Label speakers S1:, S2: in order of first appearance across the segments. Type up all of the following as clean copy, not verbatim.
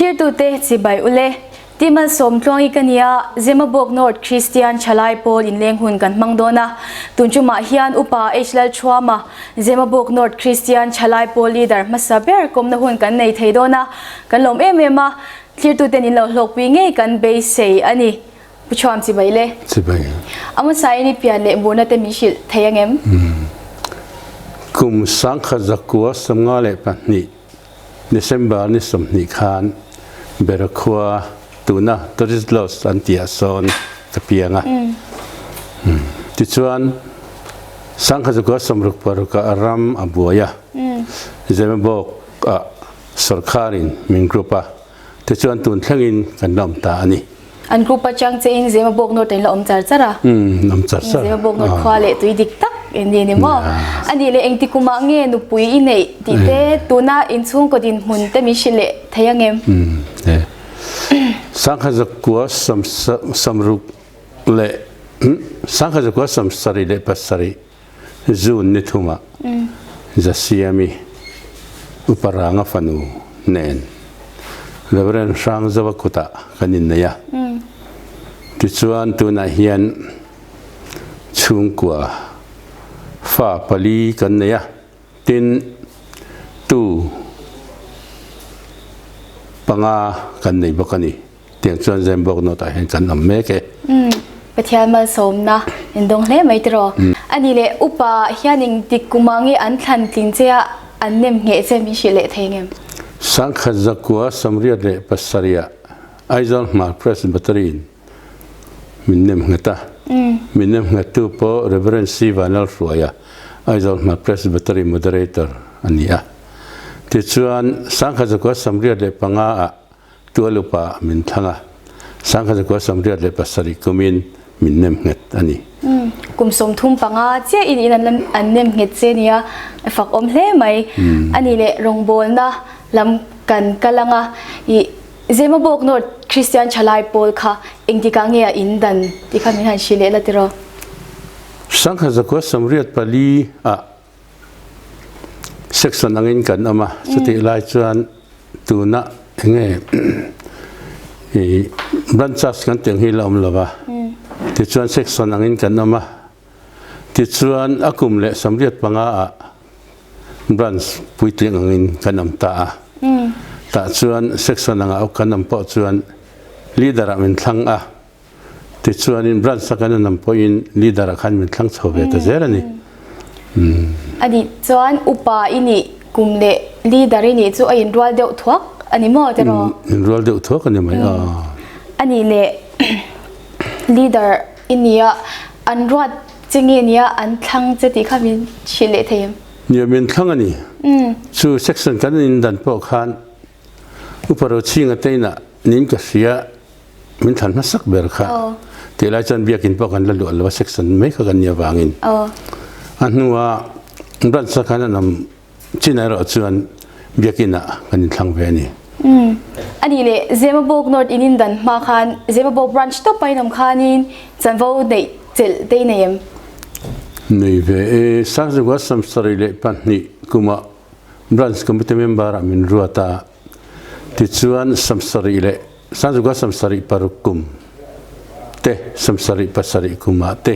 S1: thir tu te chibai ule timal som tlong ikania Zemabawk North Christian Chalai Pol in lenghun kan mangdona tunchuma hian Upa H.Lalthuama Zemabawk North Christian Chalai Pol Leader Hmasa ber Kawmna hun kan neih theidona kan lom emema thir tu ten in hlawkthlak nge kan beiseiin ani pucham chibai le
S2: chibai
S1: ama sai ni pian le bona te mishil theyangem
S2: kum sangkha zakua samnga le pani December ni somni khan berakwa tuna tourist los antia son kapianga tichuan sangkha zakua samruk paruka aram abuaya Zemabawk sarkarin min grupa tichuan tun thlangin kanam ta ani
S1: an grupa chang che in Zemabawk North in la char chara
S2: nam char char
S1: Zemabawk North khwale tui dik tak eni ni mo ani le engti kuma nge nu pui inei ti te tuna inchung ko din mun te mi shile thayangem
S2: sangkha zakua samruk le sangkha zakua samsari le pasari zun ni thuma jasiami uparanga fanu nen Reverend Sang Zawakuta kanin na ya. Tichuan tuna hian chungkwa fa pali kan na ya. Tin tu panga kan na ibakani. Tiang chuan Zemabawk North hian kan ammeke.
S1: Pathian mal som na indong le mai tro. Ani le upa hianing tikumangi an than tinchea annem nge che mi shile thengem.
S2: Sangkha zakua samriat le pasaria aizal ma presbyterian minnem ngata minnem ngatu po reverend sivanal ruaya aizal ma presbyterian moderator ania tichuan sangkha zakua samriat le panga a tualupa min thanga sangkha zakua samriat le pasari kumin minnem ngat ani
S1: kum som thum panga che in annem nge che nia fak om hle mai ani le rongbol na lam kan kalanga I Zemabawk North Christian Chalai Pol kha engtika nge indan tikhamin han shile la tiro
S2: sangkha zakua samriat pali a section angin kan ama suti lai chuan tuna nge branchas kan teng hi lam lova ti chuan section angin kan ama ti chuan akum le samriat panga a branch puitling angin kanam ta ta chuan section anga kanam po chuan leader min thlang a ti chuan in branch kanam po in leader khan min thlang chhobe ta zerani
S1: ani chuan upa ini kumle leader ini chu a in rwal deuh thuak ani mo tero
S2: in rwal deuh thuak ani mai
S1: ani le leader inia an rwat chingi nia an thlang che ti khamin shile them
S2: nia min thlang ani chu section kan in dan po khan uparo chinga teina nin ka sia min than Hmasa ber kha te lai chan biakin po kan lalu alwa section me kha kan nia wangin annuwa bran sa kana nam chinaro chuan biakina kan thlang ve ni
S1: ani le Zemabawk North inin dan ma khan Zemabawk branch to painam khanin chanvo nei chel dei neim
S2: nei ve sangwa samsari le panni kuma branch committee member amin ruata tichuan samsari le sangwa samsari parukum te samsari pasari kuma te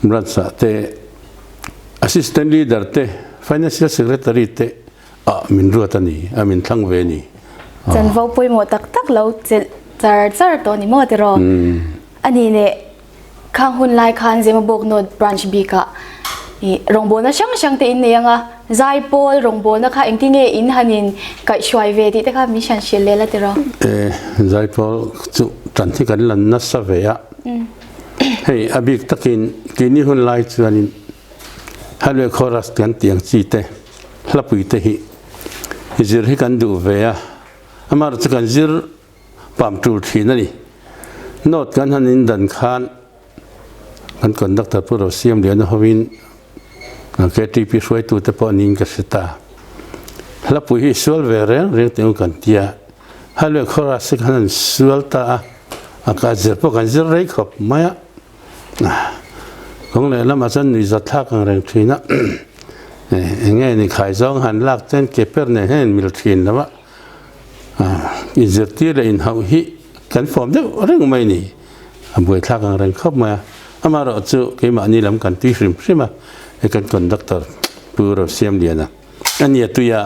S2: branch te assistant leader te financial secretary te min ruata ni amin thlang ve ni
S1: chanvo pawimawh tak tak lo chel char to ni mo tero ani le khang hun lai khan Zemabawk North branch b ka rongbol na shang te in neanga zai pol rongbol na kha engti nge in hanin kai shwai ve ti te kha mission shil le la tero
S2: zai pol chu tan thi kan lan na sa ve ya hei abik takin kini hun lai chuanin halwe chorus kan tiang chi te hlapui te hi zir hi kan du ve ya amar chakan zir pam tul thina ni not kan hanin dan khan kan conductor puro siam lian howin KTP suai tu te po nin ka sita hlapui hi sual ve reng teng kan tia halwe chorus kan sual ta aka zir po kan zir rei khop maya kong le lama chan ni zatha kang reng thina nghe ni khai zong han lak chen keper ne hen mil thin lawa อินเซอร์ตีเลยอินเฮาฮิกันฟอร์มเด็กเรื่องไม่นี่บวยทักอะไรเข้ามาอามาเราจู่เกี่ยมานี่ลำกันที่ริมใช่ไหมไอ้กันคอนดักเตอร์ผู้รับเสียมเดียนะอันนี้ตัวยา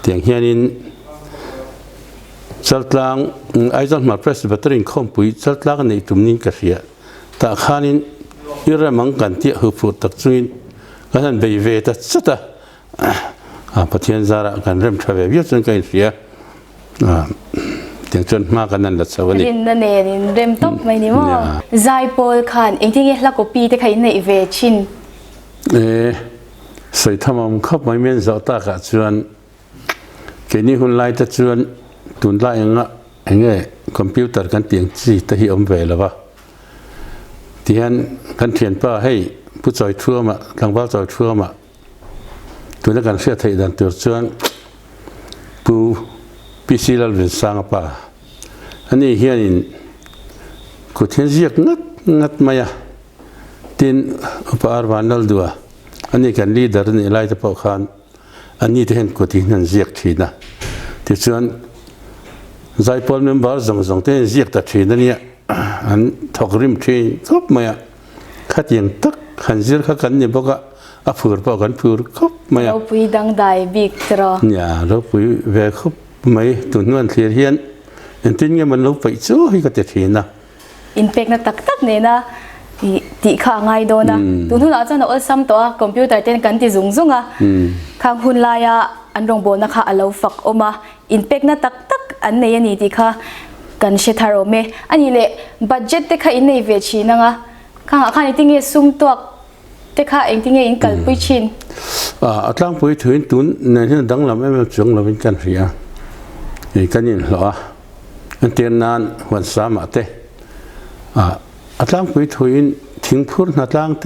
S2: เตียงเฮียนินสัตลางไอ้จอนมาเพรสเบตริงคอมปุยสัตลางในตุ่มนี้กระเสียแต่ข้านินยืนมังกันที่หูฟูตักจุนกันไปเวทัศน์ปะเทียนซาระกันเริ่มทำแบบยุ่งจนกันเสียเตียงจนมากกันนั่นแหละสวัสดี
S1: รินนั่นเองเริ่มตบไม่นี่มั้งใจโพลขันเองที่เงี้ยลักกปีที่ใครในเวชิน
S2: ใส่ทำมันเข้าไม่เมียนจะตากะชวนเกนี่หุ่นไล่ตะชวนตุนไล่ยังอ่ะยังไงคอมพิวเตอร์กันเตียงจีตะหิอมเวลวะที่ฮันกันเทียนป้าให้ผู้จอยทั่วมาทางบ้านจอยทั่วมาตัวนักการเสียไทยดันตัวชวนผู้พิศิลวินสังป้าอันนี้เฮียนินกุเทียนเรียกงัดมาตินอุปอาร์วานนัลดัวอันนี้กันลีดเดอร์นี่ไล่ตะปอกขันอันนี้ที่เห็นกุฏินั้นเรียกทีนะที่ส่วนใจพอลเมมเบอร์ส่งที่เรียกตัดทีนั่นเนี่ยอันทอกริมทีครบมาขัดยังตักขันเสียร์ขัดกันเนี่ยบอกว่าอัฟร์ปอกันฟูร์ครบมา
S1: เราปุยดังได้บิ๊กตรอ
S2: เนี่ยเราปุยเวครบไม่ตุนวันเทียนเฮียนอันที่เนี่ยมันเราไปจู่ให้ก็ตัดทีนะ
S1: อินเป็กน่ะตักเนี่ยนะตีข้าง่ายโดนะตุนทุนอาจารย์เอาซ้ำตัวคอมพิวเตอร์เต้นกันที่ซุงอ่ะข้างหุ่นลายอันรองโบนะคะเราฝักออกมาอินเป็กน่ะตักอันนี้นี่ที่ข้ากันเชทารอเมอันนี้เลยบัดเจ็ตที่ข้าอินในเวชีนังอ่ะข้างข้านี่ที่เงี้ยซุ่มตัวที่ข้าเองที่เงี้ยอินกัลปุยชิน
S2: อัตลังปุยถือตุนในที่ดังเราไม่มาจงเราเป็นกันเสียกันยินหรออันเตียนนานวันสามเตอัตลังปุยถือทิ้งพูดอัตลังเต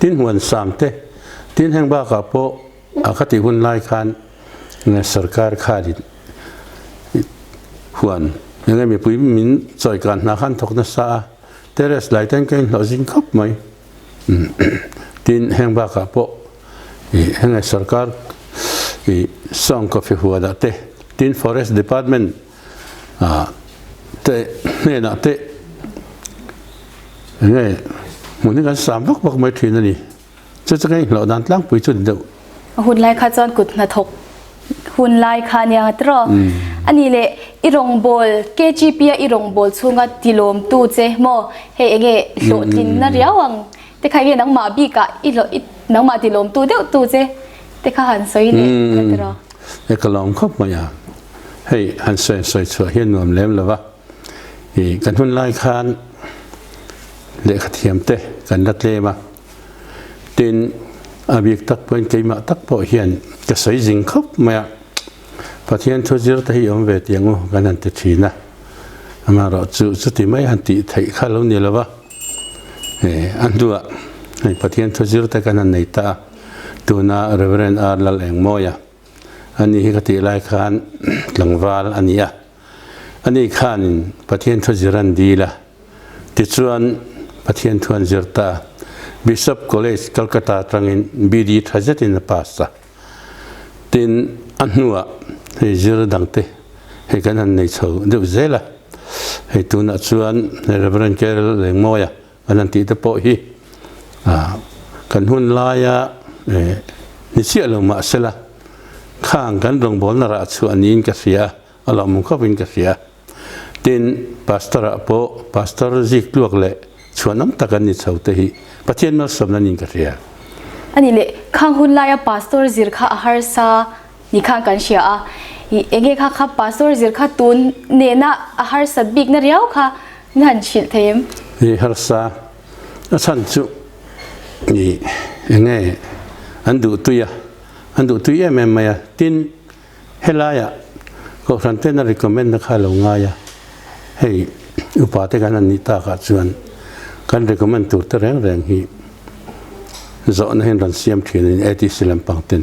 S2: ทิ้งวันสามเตทิ้งแห่งบ้ากับโปอาคติหุ่นไล่คันในสังกัดขาดิหวนยังไงมีปุยมินจอยกันนักขันทกนัสซาเทเรสไลตันกันเราจิงคับไหมทิ้งแห่งบ้ากับโปแห่งสังกัดส่งกาแฟหัวดเตทิ้ง forest department เตเนี่ยนะเตยังไงมันนี่กันสามบักไม่ถึงนั่นนี่จะไงเราดันตั้งปุยจุดเดียว
S1: หุ่นลายข้าจอนกุดนาทกหุ่นลายข้าเนี่ยตรออันนี้เลยอีรงบอล KTP อีรงบอลช่วงติลมตูเจโมเฮเงโหลดินน่าเรียวังแต่ใครเรียนนังมาบีกะอีโหลนังมาติลมตูเดียวตูเจแต่ข้าหันสวยเลยตรอ
S2: เอกลองครบมาอย่างให้หันสวยชัวเฮียนนวมเล็มเลยวะกันหุ่นลายข้านเละขเทียมเตะกันดัดเลมาตินอาบิกตักเป็นเกี่ยมาตักปอเฮียนจะใส่จิงครบมาพอเทียนทุจิรที่ยอมเวทียงกันนั่นติดทีนะมาเราจุดที่ไม่หันติไทยข้าเราเนี่ยละวะอันดัวพอเทียนทุจิรที่กันนั่นในตาตัวน่าเรเวรนอาร์ลเองโมยอันนี้กติไลคานหลังวาลอันนี้อันนี้ข้านินพอเทียนทุจิรันดีละติดส่วนพอเทียนทวนจิรตาBishop College Calcutta trangin BD trajet in the past tin anua he zir dangte he kanan nei chho de zela he tuna chuan reverend Carol lengmoya anan ti te po hi kan hun laya ni sia lo ma sela khang kan rong bol na ra chu anin ka sia alam ko bin ka sia tin pastor po pastor zik luak le chuanam takan ni chhote hiปัจจัยนั้นสมนันยิงกันเรีย
S1: อันนี้เลยข้างหุ่นลายพาสตอร์ซิร์ข้าอาหารซานี่ข้างกันเชียร์เองข้าพาสตอร์ซิร์ข้าตุนเนน่าอาหารสับบิกนั่นเรียวค่ะนั่นชิลเทม
S2: นี่อาหารซาฉันจุนี่เองอันดูตุยแม่มาตินเฮลายะก็ฉันเต้นรีคอมเมนต์นะข้าลงง่ายให้อุปาเทกันนันนิตาขัดชวนกันเรียกมันตัวแรงฮีจะเอาให้รันเสียมทีนี้เอติสิลัมปังติน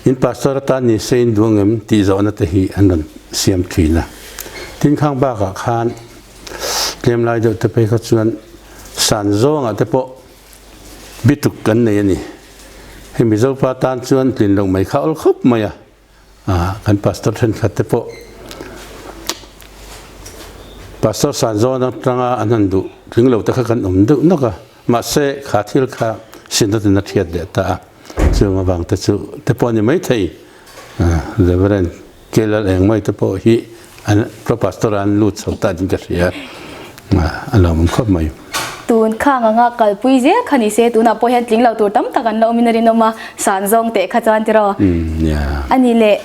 S2: อินปัสสาวะตานี่เซนดวงเอ็มที่จะเอานั่นที่อันนั้นเสียมทีนะทิ้งข้างบ้ากขานเตรียมลายเดี๋ยวจะไปขัดชวนสันโซ่งอ่ะแต่พอบิตุกันเนี่ยนี่ให้มีเจ้าปาตานชวนกลิ่นลงไม่เข้าครบไหมอ่ะ กันพาสตอร์เทนขัดเตปพาสตอร์ซานโซนักตรังอันนั้นดูถึงเราตะกันดูนักมาเสกขาทิลขาสินตัดนักเทียดเดต้าจูมาบางแต่จูเตปนี่ไม่ไทยเรื่องเรื่องเกลัลเองไม่เตปฮีอันพระพาสตอร์อันลูดสาวตาจิงกันเสียอันเรามันครบไหม
S1: ตูนข้างงากัลปุยเจ้าขันเสตูน่ะพอเห็นจริงเราตัวตั้มตะกันเรามินารินอมาสานซองเตะขจานติรออันนี้แหละ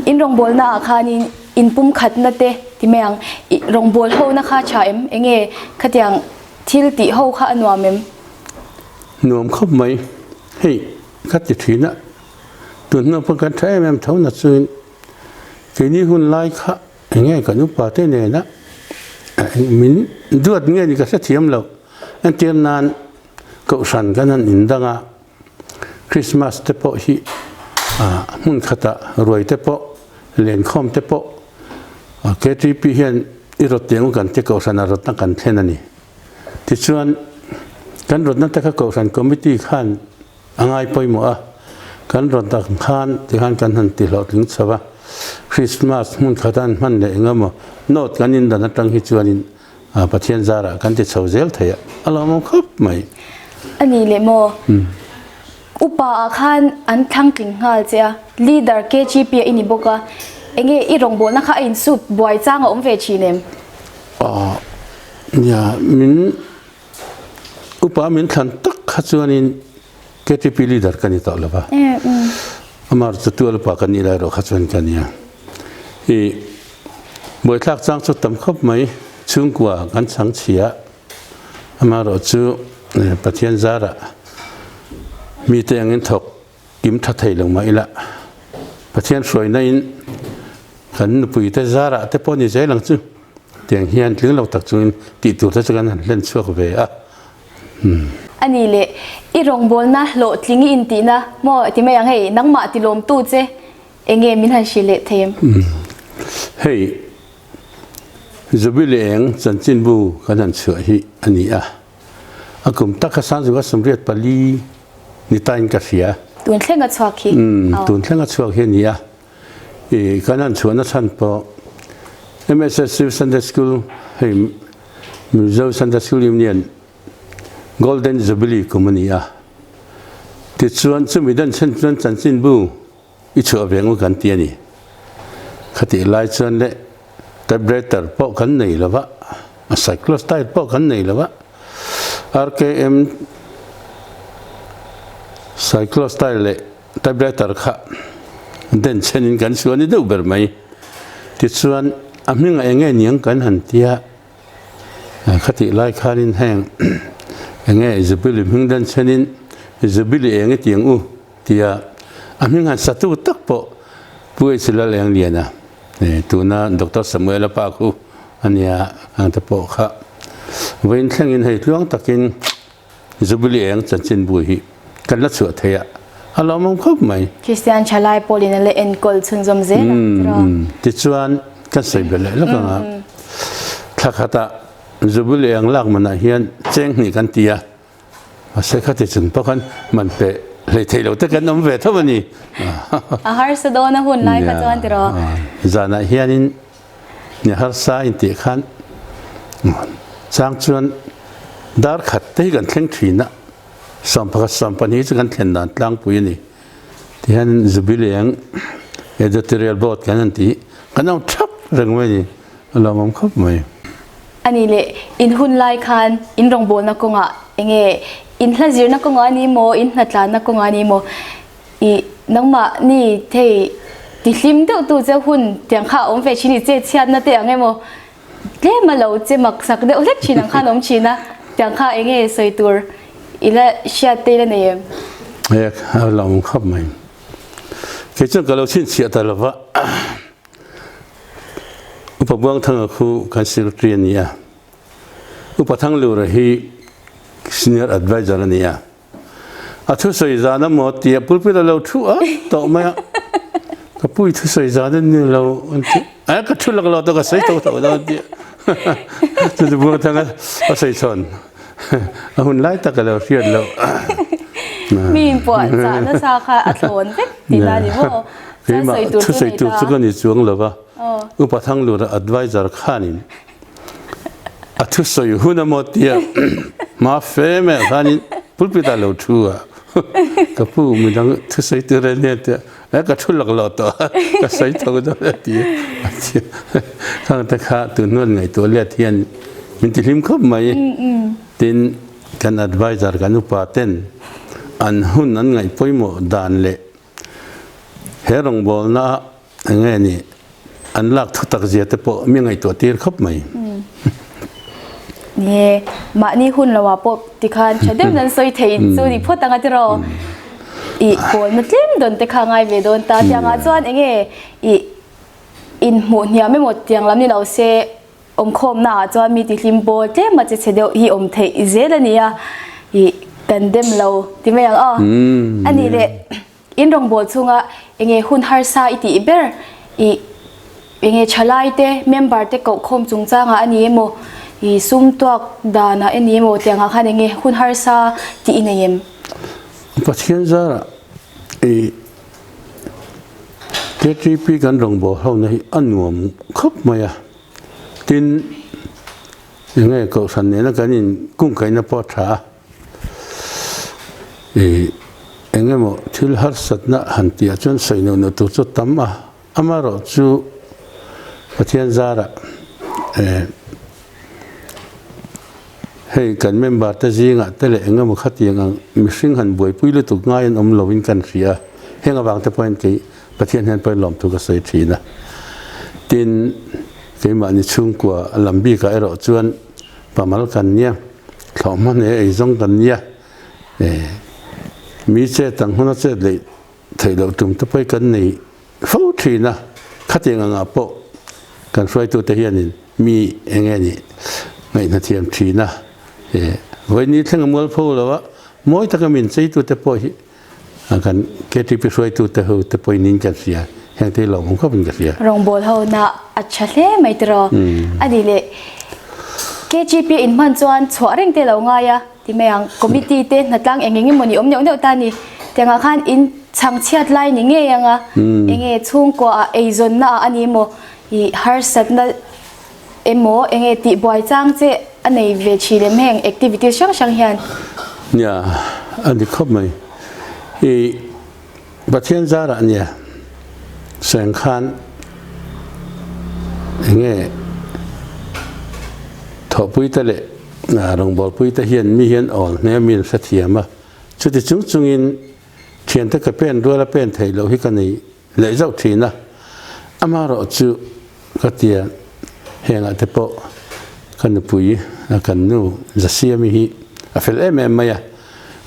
S1: อินรองบอลน่ะค่ะนี่อินปุ่มขัดนั่นเตะที่แมงรองบอลเขานะคะชายเองขัดอย่างทิลติเขาค่ะนัวเมม
S2: นัวมครบไหมเฮ้ยขัดจิตถีนะตัวนัวประกันใช้แม่เท่านั้นซึ่งทีนี้หุ่นไล่ค่ะเองกันยุบปาเต้เนี่ยนะมินดวดเงี้ยนี่ก็เสียเทียมเราอันเทียนนานก็สั่นกันนั่นอินดังคริสต์มาสเตปฮีหุ่นขัดรวยเตปเลียนคอมเตปKTP เฮียนอีรถเตียงกันที่ก็สั่นรถตั้งกันเท่านั้นนี่ที่ส่วนกันรถนั้นแต่ก็สั่นคอมมิตี้ขันอ่างปawimawhกันรถตั้งขันที่ขันกันหันติดหลอดถึงสวะคริสต์มาสหุ่นขัดมันเนี่ยงามโน้ตกันอินดันตั้งฮิจวนินประเทศจาระกันที่ชาวเซลเทียอัลลอฮ์มันครบไหม
S1: อันนี้เลยโมอุปอาคารอันทั้งกลิ่งหาเจ้า leader KTP อินิบุกะเองอีรองบอลนะคะอินสุดบ่อยจ้างอมเวชีเนม
S2: เนี่ยมินอุปมินขันตักขจวนิน KTP leader กันนี่ต่อแล้วปะอามาร์ตัวลูกปากันนี่ได้เราขจวนกันเนี่ยบ่อยทักจ้างสุดต่ำครบไหมช่วงกว่ากันสังเชียมาเราจูประเทศจาระมีแต่เงินถกกิมทัดไทยลงมาอีละประเทศสวยนั่นขันปุยแต่จาระแต่พอนี่ใจหลังจูเตียงเฮียนถึงเราตักจูนติดตัวทัศกันเล่นชั่วกับเวะ
S1: อันนี้เลยอีรองบอลนะโหลดลิงอินตีนะมอที่ไม่ยังให้นักมาติลมตู้เจเองมินหันชิเลเทม
S2: เฮ้ยจะไปเลี้ยงจันจินบูกันนั่นเชื่อฮีอันนี้อากลุ่มตักขสันสุขสมเด็จปลีนิตาอินกัสเซีย
S1: ตุนเข่งกับชวกฮี
S2: ตุนเข่งกับชวกฮีนี่กันนั่นชวนนั่นฉันพอ MSS Sunday School ให้มิวส์Sunday School Union Golden Jubilee กุมันนี่ที่ชวนสมัยนั้นฉันชวนจันจินบูอีชัวเวียงกันเตียนี่คติไล่ชวนเลยแต่เบรตเตอร์พอกันนี่ละวะไซโคลสไตล์พอกันนี่ละวะ RKM ไซโคลสไตล์เลยแต่เบรตเตอร์ค่ะเดินเช่นกันส่วนนี้ดูแบบไหมที่ส่วนอันนี้เองเนียงกันหันเทียคติไล่ขานินแห้งเองจะบิลมิ่งเดินเช่นนี้จะบิลเองเตียงเทียอันนี้งานสัตว์ตักปอผู้อิสราเอลเลียนะตัวน่ะดร.สมุเอลปาคูอันนี้อันตะโปค่ะวันแข่งอินให้ลวงตะกินจุบิลีเองจันจินบุยกันละสวดเทียฮัลโหลมึงครบไหม
S1: คริสเตียนชาลายโปลินเลเอ็นกอลซึงจอมเซน
S2: ติดชวนกันใส่เบลแล้วก็ถ้าขัดจุบิลีเองลากมันเฮียนเจ้งนี่กันเตียมาใส่ขัดติดจึงเพราะกันมันเปเลยเที่ยวแต่กันน้ำเวทเท่านี้
S1: อาหารสะดวกนะหุ่นไล่ขจรติรอ
S2: จานะเฮียนินเนี่ยฮาร์ซ่าอินติขันสร้างชวนดาร์ขัดที่กันเข่งถีนะสัมผัสสัมพันธ์ที่กันเข่งนานตั้งปุยนี่ที่ฮันจุบิลียงเอดิทอเรียลบอร์ดกันนั่นที่กันเอาทับเรื่องไว้นี่เรามั่งครบไหม
S1: อันนี้เลยอินหุ่นไล่คันอินรองโบนักกงอ่ะเองอินทจีนักกงานี่โมอินทลานักกงานี่โมอีนักมานี่เทติลิมเดียวตัวเจ้าหุ่นเตียงข้าอมเฟชินิเจเชียนนั่นเตียงไงโมเล่มาเราเจมักสักเดียวเล็กชินังข้านมชินะเตียงข้าเองสวยตัวอีละเชียเตละเนี่ย
S2: เราเข้ามาคิดจนกับเราชินเสียแต่ละว่าอุปบังทั้งคู่การสื่อเรียนเนี่ยอุปทั้งลูระฮีSenior Advisor นี่ทุสอยจานหมดที่ปุ๊บปุ๊บเราชั่วต่อมาก็ปุ๊บทุสอยจานนี่เราก็ชั่วเราต้องก็ใส่ตัวเราที่จะพูดทั้งนั้นก็ใส่ชนหุ่นไล่ตะกันเราเรียนเรา
S1: มีปวดจานสาขาอัดโหนเด็กตีลาดิโม
S2: cái mà thứ xây tu cho cái này xuống là ba Upa thang lừa advisor khanin thứ xây hun là một tia mà phê mẹ khanin pulpita lâu chua cái phụ mình đang thứ xây tu ra nè tia cái thu lắc lọt đó cái xây thâu đó là tia thằng ta khá từ nôn ngày tuổi lệ thiên mình chỉ lim khóc mày tin kan advisor kan Upa ten an hun an ngày pawimawh dan lệ he rong bol na nghe ni an hlawkthlak zia te po mi ngai to tir khop mai
S1: nè mà ni hun lawa po tikhan chadem nan soi thei chu ni phot anga tiro i bol na tlem don te khangai ve don ta tianga chuan enge i in mu nia me mot tiang lam ni lo se om khom na chuan mi ti hlim bol te ma che chedeu hi om thei zela nia i kandem lo ti me yang ani le in rong bol chunga enge hun harsa iti ber i enge chalai te member te ko khom chung changa ani emo i sum tuak dana ani emo tianga khan enge hun harsa ti inayem
S2: pathian zara e KTP kan rong bol ho na hi anuam khop maya tin enge ko san ne na kanin kung kai na po tha e engemo thil har satna hantia chon soino no tu chu tamma amaro chu pathian zara hei kan member ta jinga tele engemo khatianga mihring han boi puile tu ngai an om lovin kan ria henga wang te point ke pathian han poi lom tu ka sei thina tin ke ma ni chung kwa lambi ka ero chuan pamal kan nia thawman e zong kan nia mi che tang hona che le thei lo tum te pai kan nei fo thina khatenga nga po kan hroi tu te hianin mi engeni ngai na thiam thina voi ni thlenga mol pho lawa moi taka min sei tu te po hi kan KTP hroi tu te ho te poi nin kan sia heng te lo hong khopin ka sia
S1: rong bol ho na acha hle mai tro ani le KTP in man chuan chhuah reng te lo nga ya ti mayang committee te natlang engengi moni om nyau ta ni tenga khan in changchiat lai ni nge yanga enge chung ko a eizon na ani mo I har sat na emo enge ti boy chang che anei ve chile meng activity sang sang hian
S2: nya ani khop mai e pathian zara nya sang khan enge thopui ta le na rong bol pui ta hian mi hian ol ne min sa thiama chuti chung chungin thian ta ka pen do la pen thei lo hi ka nei le zau thina amaro chu ka tia henga te po kan pui kan nu zasia mi hi a fel maya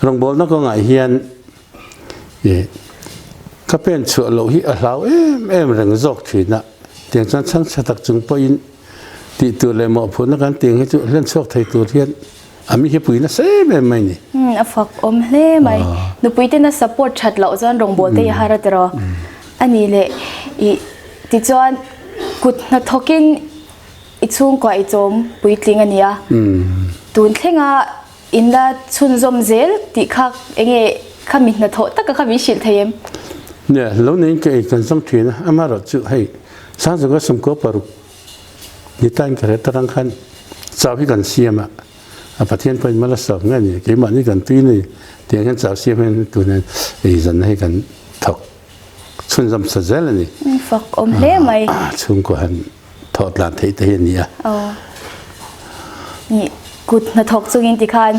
S2: rong bol na ko ngai hian e ka pen chu lo hi a hlau reng zok thina tiang chan chang chatak chung poin ti tu le mo phun kan ting hi chu len chok thei tu hian ami hi pui na se mai ni
S1: a fak om hle mai nu pui te na support that lo zan rong bol te harat ro ani le I ti chuan kut na thokin I chung ko I chom pui tling ania tun thlenga inda chun zom zel ti khak enge khamit na tho tak ka mi sil thayem
S2: ne lo nei ke kan sang thina amaro chu hei sa zo ga sum ko paru ni tan ka tarang khan chau hi kan siama a pathian pai mala sok nga ni ke ma ni kan tui ni tiang kan chau siam hen tu nen ei zan hai kan thok chun zam sa zel ni
S1: fak om hle mai
S2: chung ko han thot lan thei te ni a
S1: ni kut na thok chungin ti khan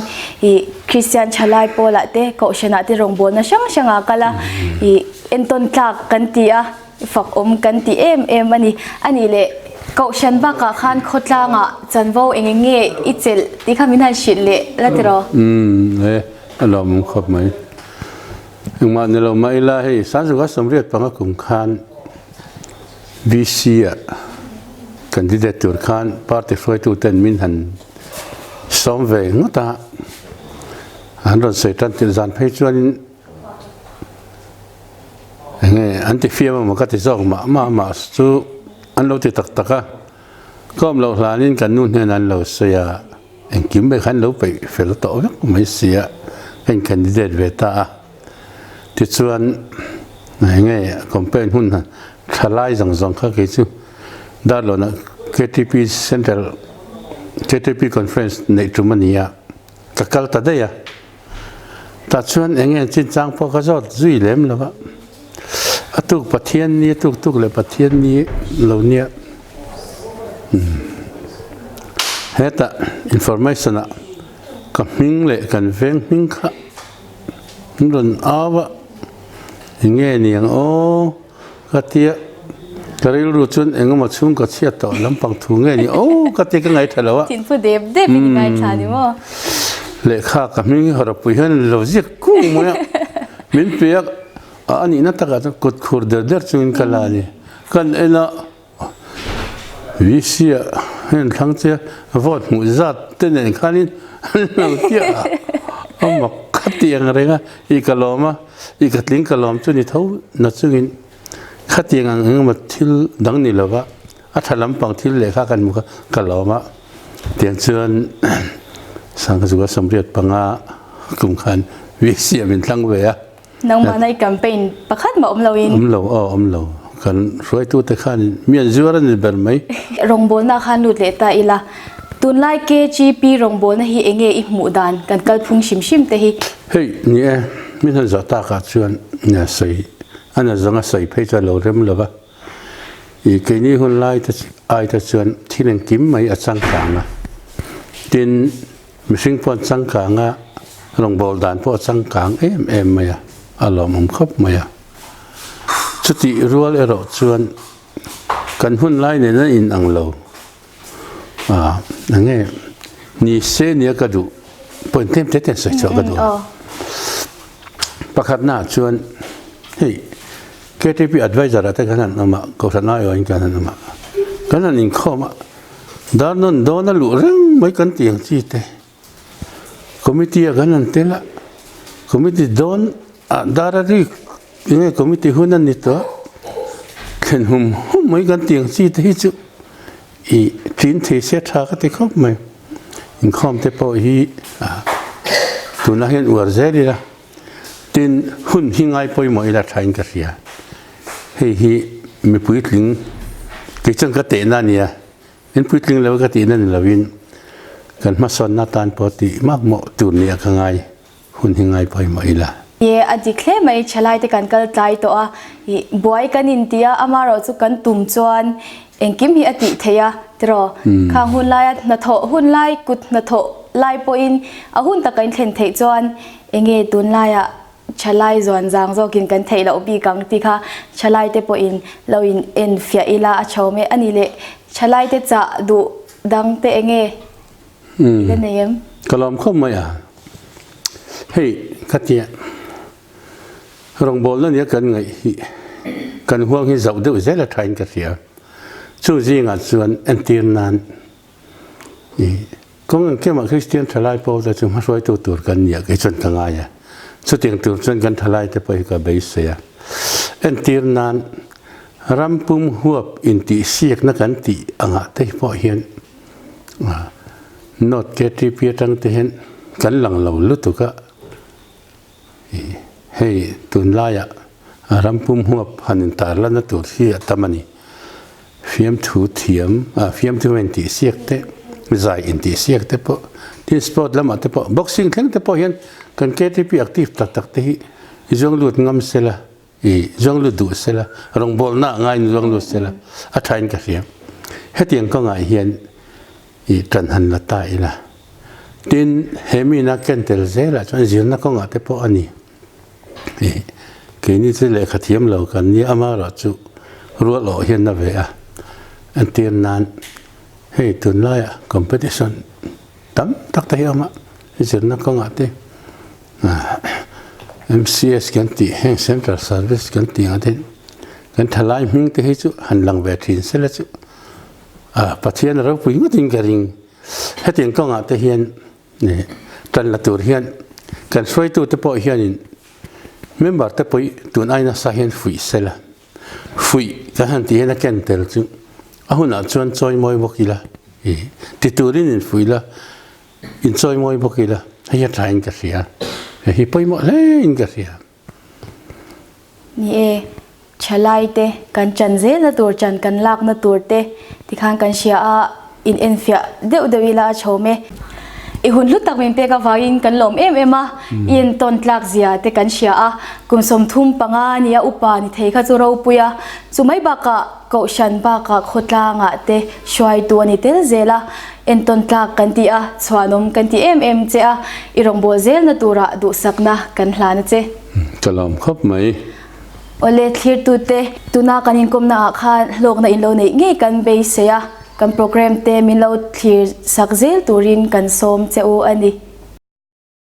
S1: I Christian chalai pola te ko shana te rong bol na sang sanga kala I enton tlak kan ti a fak om kan ti em ani le ko shan ba ka khan khotla nga chanvo engenge ichel ti khamin han shit le latero
S2: alom khop mai ma ne lo mai la hei sa zu ga somriat panga kum khan VC candidature khan party foi tu ten min han som ve ngota han ron se tan til zan phei chuan nge anti fiam ma ka ti zok ma chu an lo ti tak taka kom lo hlanin kan nun hnen an lo sia en kim be khan lo pe fel to mai sia en candidate ve ta ti chuan ไงคอมเพนหุ่นนะทลายจังๆข้าเกจูด้านหลังนะ KTP Central KTP Conference ในจุมันนี้ก็กัลตัดได้อะแต่ชวนไงจริงจังพอเขาจะจุยเล่มแล้วว่าทุกประเทศนี้ทุกเลยประเทศนี้เราเนี่ยเหตุ information อะกับมิ่งเลยกันเฟ้งมิ่งค่ะโดนเอาวะอย่างเงี้ยนี่โอ้ก็เตี้ยก็เรียรู้จนเองก็มาชุ่มก็เชี่ยต่อลำปังถุงเงี้ยนี่โอ้ก็เตี้ยก็ไงเถอะแล้ววะ
S1: ทิ้งผู้เด็บเป็นยังไงคะนี่มั้ง
S2: เลขากับมิ่งเขาเราพูดให้เราเรียกกู้มั้ยมิ่งเปียกอันนี้นั่นตะกัดกดขวดเดือดจนกันละนี่กันเอ็นะวิเชียเห็นทั้งเจ้าวอดหมูจัดเต้นในคันนี้เราเตี้ยเอามาขัดเตียงอะไรนะอีกกะลอมอีกกะลิงกะลอมจุนี่เท่านัดจุนี่ขัดเตียงอันนี้มาทิลดังนี่แล้วว่าอัฐลำปังทิลเลยข้ากันมุกกะลอมเตียงเชิญสังกัดสุขสมเด็จปังอากุมขันวิเชียเป็นทั้งเวีย
S1: น้องมาในแคมเปญประคัดมาเราเอง
S2: เรากันช่วยตัวแต่ขันมีอันจวรันเบอร์ไหม
S1: รงบอลนะขันนุดเลตาอีละตุนไลเคจีปีรงบอลนะฮีเองอีหมูดานกันกัลพุงชิมแต่ฮี
S2: เฮ้ยนี่ไม่ทันจะตากาชวนเนี่ยใส่อันนั้นจะใส่เพจเราเริ่มแล้วปะอีกนี้คนไล่จะชวนที่นั่งกิมไม่อัดสังกังอ่ะดินมิสิงพอนสังกังอ่ะรงบอลดานพอสังกังไม่อ่ะอารมณ์ผมครบไม่อ่ะสติรัวเลยเราชวนกันหุ่นไล่เนี่ยนั่นอินอังเรานั่นไงนี่เส้นเนี่ยก็ดูปนเต็มเต็มใส่ชก็ดูประคับหน้าชวนเฮ้ย KTP advisor แต่กันนั่นมาก็สนายว่าอินกันนั่นมากันนั่นอินข้อมาดาร์นโดนลุเรื่องไม่กันเตียงจีเตคอมมิตี้กันนั่นเตละคอมมิตี้โดนดาร์รียังไงคอมมิตี้หุ่นนั่นนี่ตัวเห็นหุ่มไม่กันเตียงจีเตฮิจุอีทิ้งเทเสียทาก็ติดครบไหมอินคอมเตปอฮีตัวนั้นเห็นอวดเจดีละตินหุ่นหิงไอปอยหมอยละทายกันเสียเฮ้ยมีผู้หญิงกิจกรรมเตะนั่นเนี่ยเห็นผู้หญิงแล้วก็เตะนั่นละวินกันมาสอนนาตานปกติมากเหมาะตัวเนี่ยข้างไงหุ่นหิงไอปอยหมอยละ
S1: อดีเคลไม่ฉลาดแต่กันก็ใจตัวบวยกันอินเดียอามาเราสุกันตุ่มจวนเองกิมฮีอติเทียตรอข้างหุ่นไล่นัทโถหุ่นไล่กุดนัทโถไล่ปอินเอาหุ่นตะกันเข็นเทจวนเองตุนไล่ฉลาดจวนจางโจกินกันเทเราบีกังติค่ะฉลาดแต่ปอินเราอินเฟียอิลาชาวเมอันนี้เลยฉลาดแต่จะดูดังแต่เองเล่นยัง
S2: กลอมเข้ามาเฮ้ยขัดเจียรองบอลนั่นเนี่ยกันไงกันห่วงให้เราดูเสียละทายกันเสียช่วงที่งานส่วนอันเตียนนานนี่ก็งั้นแค่มาคริสเตียนทลายพอจะจึงมาช่วยตัวกันเนี่ยก็จนทั้งไงสุดที่ตัวจนกันทลายจะไปกับbeiseiinอันเตียนนานรำปุ่มหัวอินติเสียกนักกันติอ่างเตยพอเห็นนอดเกติเพียตั้งเตเห็นกันหลังเราลุตุกะเฮ้ยตุนลายรำปุ่มหัวหันตาลันตัวที่ตามันนี่เฟียมถูเทียมเฟียมถูอินติเสียกเตใจอินติเสียกเตปะที่สปอร์ตละมาเตปะบ็อกซิ่งทั้งเตปะเห็นกันเกติพีแอคทีฟตักเตะจงลุดงำเสละจงลุดดูเสละรองบอลหน้าง่ายจงลุดเสละอัฐานกันเสียเฮตียงก็ง่ายเห็นจันหันละตายละดินเฮมีนักเก็นเตลเซละจนจีนนักก็ง่ายเตปะอันนี้คืนนี้จะเลยขัดเทียมเรากันนี่อามาราจุรัวหล่อเห็นนะเว้ยอันเตียนนานให้ตุนไล่คอมเพติชันตั้มตักเทียมจีนนักก็ง่ายเตMCS กันตีแห่ง Central Service กันตีกันเด่นกันทลายมิ่งเตให้จุหันหลังเวทีเสร็จแล้วจุปัจจัยนั้นเราพูดก็ทิ้งกันริงให้ทิ้งก็ง่ายเตเฮียนนี่ตันละตัวเฮียนกันช่วยตัวเตปอเฮียนินเมื่อบัดเตปอยตัวไอ้น่ะสาเฮียนฟุยเสร็จแล้วฟุยกันหันตีให้นักเก็นเตลจุหุ่นอาจวนจอยมวยบกิละติดตัวนี้ฟุยละอินจอยมวยบกิละให้ยัดทายกันเสียเฮ้ยไปหมดเลยอินกันเสีย
S1: นี่เอชะลายเตกันจันเจนะตัวจันกันลากนะตัวเตที่ข้างกันเชียอินเอ็นเฟียเดวเดวิลาโชเมอีหุ่นลุตักเป็นเปกาวาอินกันลมเอ็มะอินตอนหลักเสียเตกันเชียกุมสมทุ่มปังานี่อุปานิเทข้าจุเราปุยสุไม่บักกะเกาชันบักกะขดลางะเตช่วยตัวนิเตเซลาเอ็นตอนหลักกันที่ชวานมกันที่เจอีรงโบเซลนะตัวระดูสักนะกันหลานเจ
S2: กลมครบไหม
S1: โอเลทีร์ตูเตตูนากันอินคมนาค่ะโลกในอินโลในงี้กันbeiseiinกันโปรแกรมเตมินเราทีร์สักเซลตูรินกันส้มเจ้าอันนี้